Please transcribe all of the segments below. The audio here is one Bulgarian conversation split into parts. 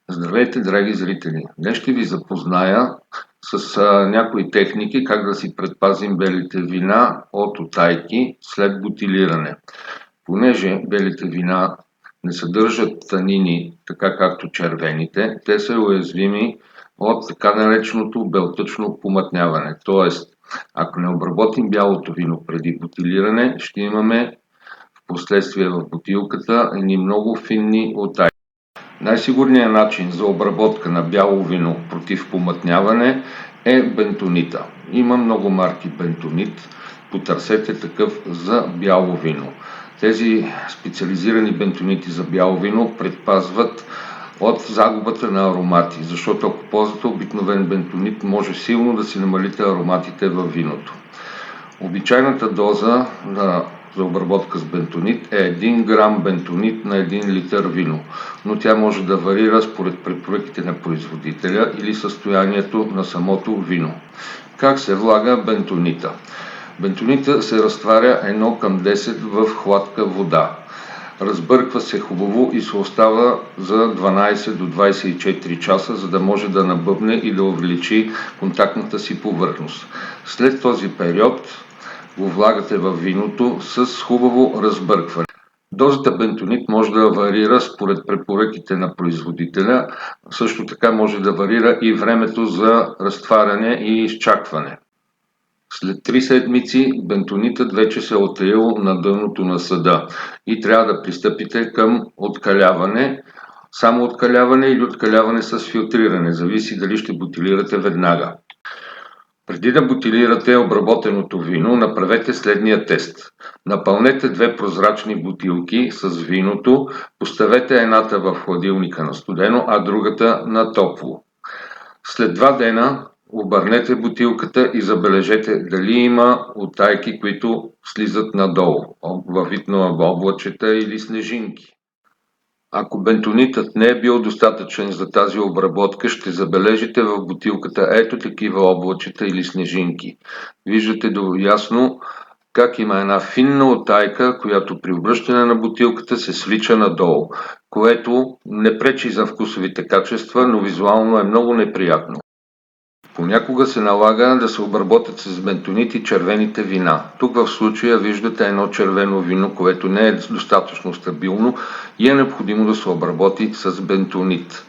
Здравейте, драги зрители! Днес ще ви запозная с някои техники как да си предпазим белите вина от утайки след бутилиране. Понеже белите вина не съдържат танини, така както червените, те са уязвими от така нареченото белтъчно помътняване. Тоест, ако не обработим бялото вино преди бутилиране, ще имаме в последствие в бутилката едни много финни утайки. Най-сигурният начин за обработка на бяло вино против помътняване е бентонита. Има много марки бентонит. Потърсете такъв за бяло вино. Тези специализирани бентонити за бяло вино предпазват от загубата на аромати, защото ако ползвате обикновен бентонит, може силно да си намалите ароматите във виното. Обичайната доза за обработка с бентонит е 1 грам бентонит на 1 литър вино, но тя може да варира според препоръките на производителя или състоянието на самото вино. Как се влага бентонита? Бентонита се разтваря 1:10 в хладка вода. Разбърква се хубаво и се остава за 12 до 24 часа, за да може да набъбне и да увеличи контактната си повърхност. След този период го влагате във виното с хубаво разбъркване. Дозата бентонит може да варира според препоръките на производителя, също така може да варира и времето за разтваряне и изчакване. След 3 седмици бентонитът вече се е отаил на дъното на съда и трябва да пристъпите към откаляване. Само откаляване или откаляване с филтриране, зависи дали ще бутилирате веднага. Преди да бутилирате обработеното вино, направете следния тест. Напълнете 2 прозрачни бутилки с виното, поставете едната в хладилника на студено, а другата на топло. След 2 дена обърнете бутилката и забележете дали има утайки, които слизат надолу, във вид на облачета или снежинки. Ако бентонитът не е бил достатъчен за тази обработка, ще забележите в бутилката ето такива облачета или снежинки. Виждате ясно как има една финна утайка, която при обръщане на бутилката се свлича надолу, което не пречи за вкусовите качества, но визуално е много неприятно. Понякога се налага да се обработят с бентонит и червените вина. Тук в случая виждате едно червено вино, което не е достатъчно стабилно и е необходимо да се обработи с бентонит.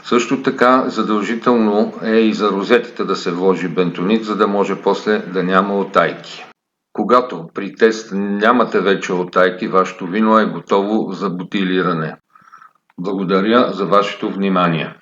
Също така задължително е и за розетите да се вложи бентонит, за да може после да няма утайки. Когато при тест нямате вече утайки, вашето вино е готово за бутилиране. Благодаря за вашето внимание.